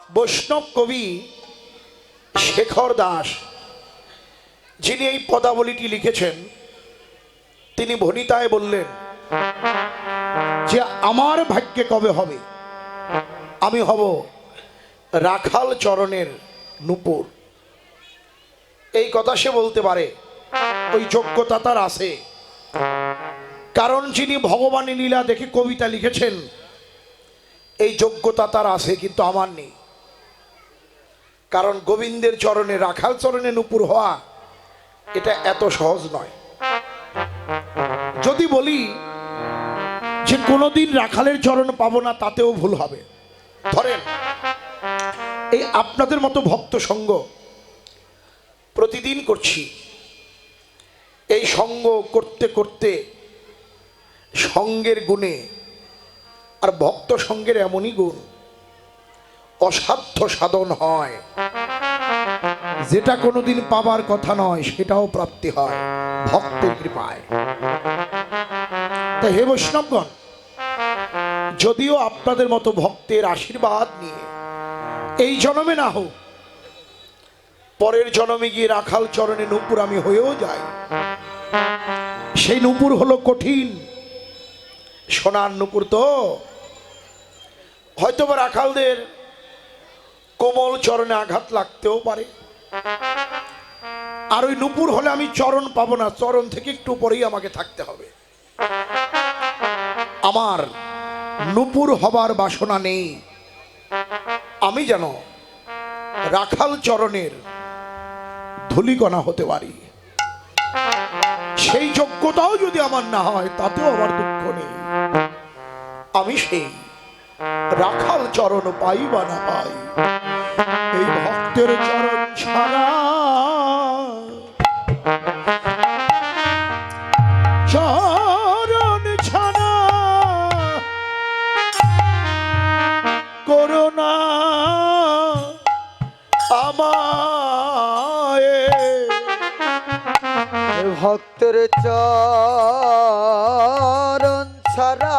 বৈষ্ণব কবি শেখর দাস যিনি এই পদাবলীটি লিখেছেন, তিনি ভণিতায় বললেন যে আমার ভাগ্যে কবে হবে আমি হব রাখাল চরণের নূপুর। এই কথা সে বলতে পারে, ওই যোগ্যতা তার আছে। কারণ যিনি ভগবানের লীলা দেখে কবিতা লিখেছেন, এই যোগ্যতা তার আছে, কিন্তু আমার নেই। কারণ গোবিন্দের চরণে, রাখাল চরণে নূপুর হওয়া এটা এত সহজ নয়। যদি বলি যে কোনোদিন রাখালের চরণ পাবো না, তাতেও ভুল হবে। ধরেন এই আপনাদের মতো ভক্ত সঙ্গ প্রতিদিন করছি, এই সঙ্গ করতে করতে সঙ্গের গুণে, আর ভক্ত সঙ্গের এমনই গুণ, অসাধ্য সাধন হয়, যেটা কোনোদিন পাবার কথা নয় সেটাও প্রাপ্তি হয় ভক্তের কৃপায়। তা হে বৈষ্ণবগণ, যদিও আপনাদের মতো ভক্তের আশীর্বাদ নিয়ে এই জন্মে না হোক, পরের জন্মে গিয়ে রাখাল চরণে নূপুর আমি হয়েও যাই। সেই নূপুর হলো কঠিন, সোনার নূপুর। তো হয়তো বা রাখালদের কোমল চরণে আঘাত লাগতেও পারে, আর ওই নূপুর হলে আমি চরণ পাবো না, চরণ থেকে একটু পরেই আমাকে থাকতে হবে। আমার নূপুর হবার বাসনা নেই, আমি যেন রাখাল চরণের ধূলিকণা হতে পারি। সেই যোগ্যতাও যদি আমার না হয়, তাতেও আমার দুঃখ নেই। আমি সেই রাখাল চরণ পাই বা না পাই, এই ভক্তের চরণ ছাড়া, চরণ ছাড়া করুণা আমায়। ভক্তের চরণ ছাড়া,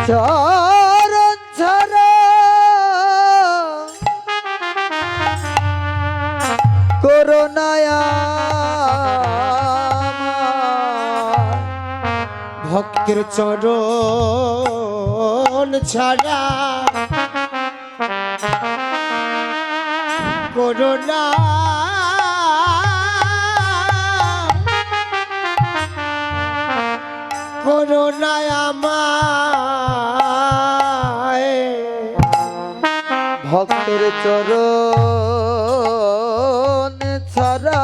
চরণ ছাড়া করুণায় ভক্তের চরণ ছাড়া করুণা করুণায় আমায়। ভক্তের চরণ ছাড়া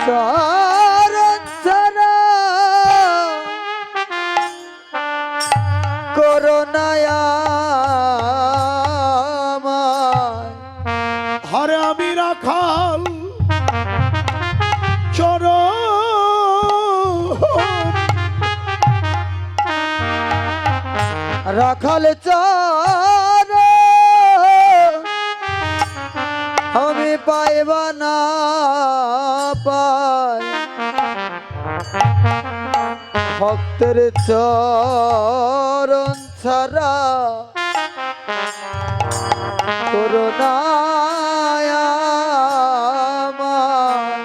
চরণ ছাড়া করুণায় আমায়। হরে আমি রাখাল চরণ, রাখাল চরণ আমি পাইব না পাই। ভক্তের চরণ ছাড়া করুণায় আমায়।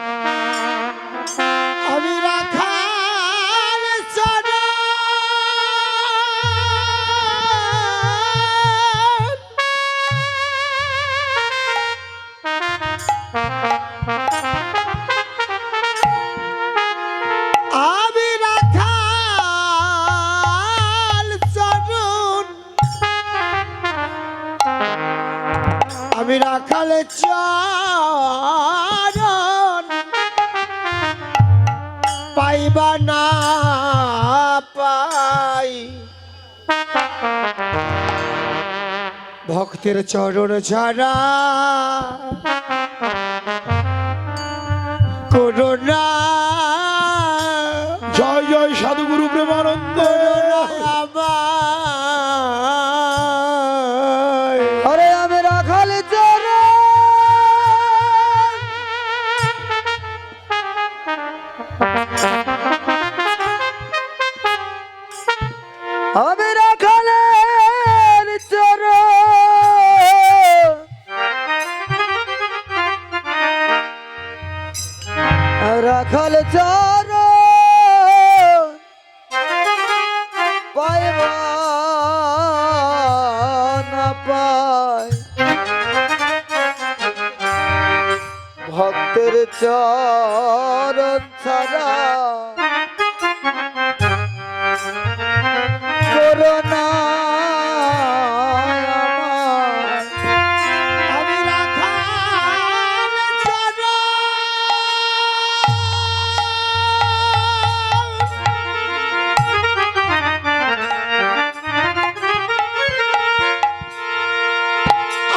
আমি রাখাল চরণ আমি রাখাল চরণ, আমি রাখাল চরণ পাইবা না পাই। ভক্তের চরণ ছাড়া করুণা। জয় জয় সাধুগুরু প্রেমানন্দ। আরে আমি রাখাল চরণ রাখাল চরণ পাইবা না পায় ভক্তের চরণ ছাড়া করোনা আমি রাখাল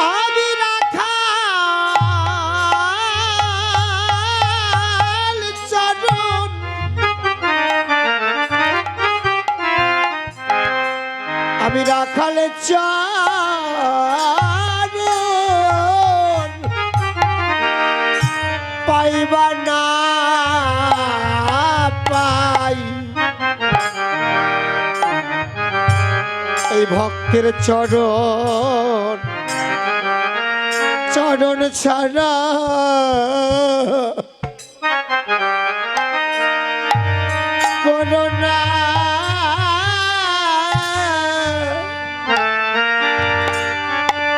আমি রাখাল চরণ আমি রাখাল চরণ পাইবা না পাই এই ভক্তের চরণ চরণ ছাড়া করোনা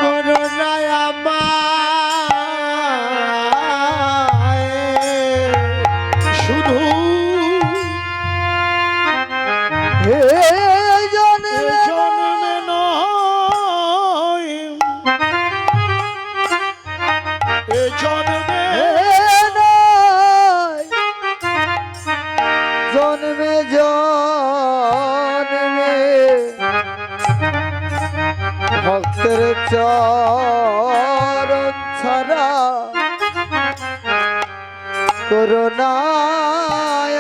করোনায় আমায় শুধু হে জন্মে জন্মে নয় এ জন্মে নয়, জন্মে জন্মে ভক্তের চরণ ছাড়া করোনায়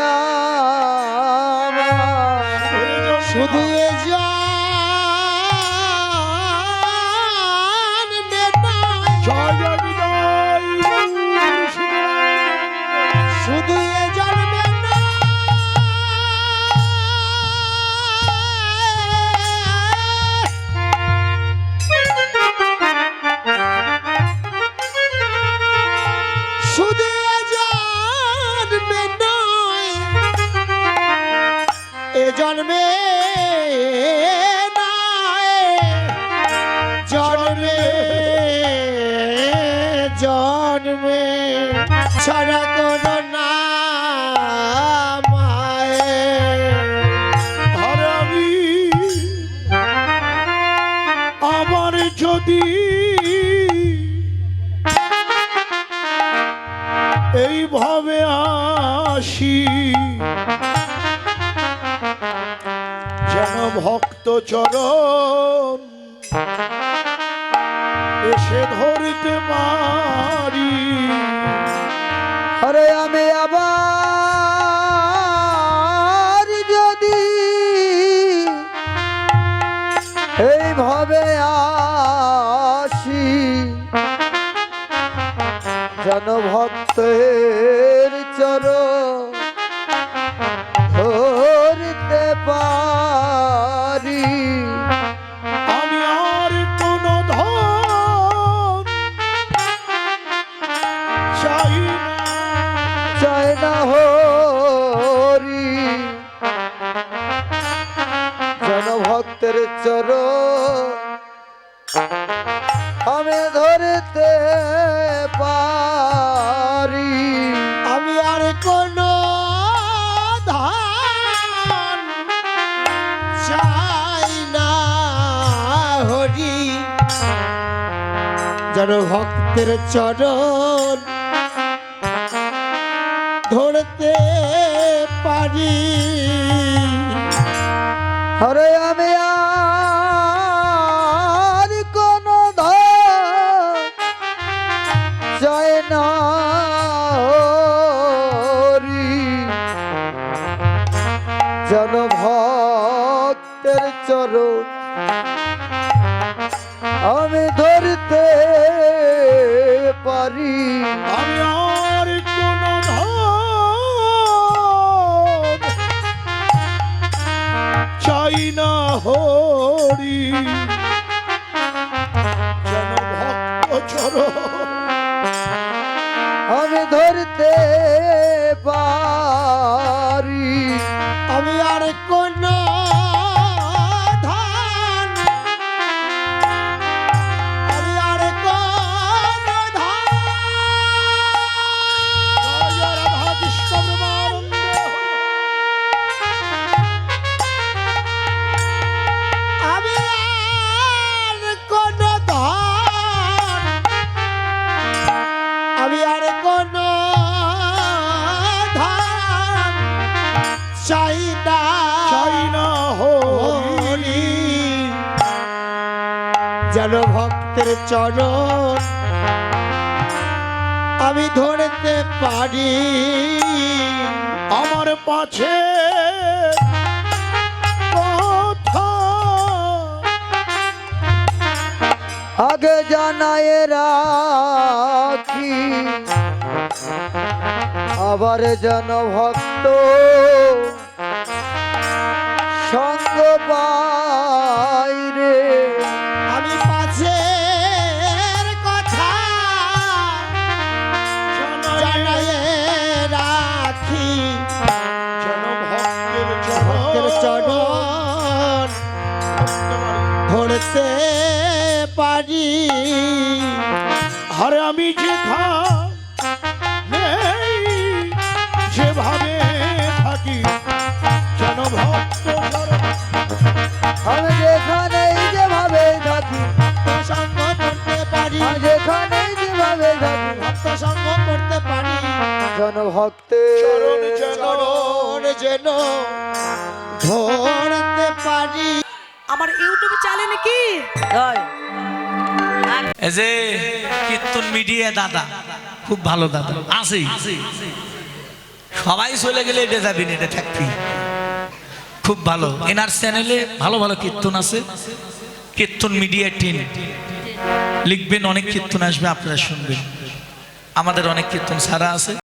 আমার শুধু এ জন্মে নয় জয় বিজয় শুধু এ জন্মে শুধু এ জন্মে নয় এ জন্মে নয় জন্মে জন্মে ছাড়া কোনো না আমি আমার যদি এইভাবে আসি যেন ভক্ত চরণ এসে ধরতে পারি আরে আমি আবার যদি এইভাবে আসি যেন ভক্তের চরণ ধরতে পারি আমি আর কোনো ধন চাই না চায় না হরি যেন ভক্তের চরণ আমি ধরতে পারি আমি আর কোনো ধন চাই না হরি যেন ভক্তের চরণ ধরতে পারি আরে আমি আর কোন ধন চাই না হরি যেন ভক্তের চরণ আমি ধরতে পারি আমি আর কোনো ধন চাই না হরি যেন ভক্ত চরণ আমি ধরতে পারি চাই না চাই না হরি যেন ভক্তের চরণ আমি ধরতে পারি। আমার পাছে কথা আগে জানায় রাখি আবার যেন ভক্ত সঙ্গ বাইরে আমি পাছের কথা জানাই রাখি যেন ভক্তের ভক্তের চরণ চরণ ধরতে পারি। আরে আমি যেখানে যেভাবে থাকি যেন ভক্ত চরণ আমি যেখানেই যেভাবে থাকি সঙ্গ করতে পারি আমি যেখানেই যেভাবে থাকি ভক্ত সঙ্গ করতে পারি যেন ভক্তের চরণ যেন চরণ যেন ধরতে পারি। আমার ইউটিউব চ্যানেল কি এই যে কীর্তন মিডিয়া দাদা খুব ভালো দাদা আছে সবাই চলে গেলে এটা যাবি না, এটা থাকবি খুব ভালো। এনার চ্যানেলে ভালো ভালো কীর্তন আছে, কীর্তন মিডিয়া টিম লিখবেন, অনেক কীর্তন আসবে, আপনারা শুনবেন। আমাদের অনেক কীর্তন ছাড়া আছে।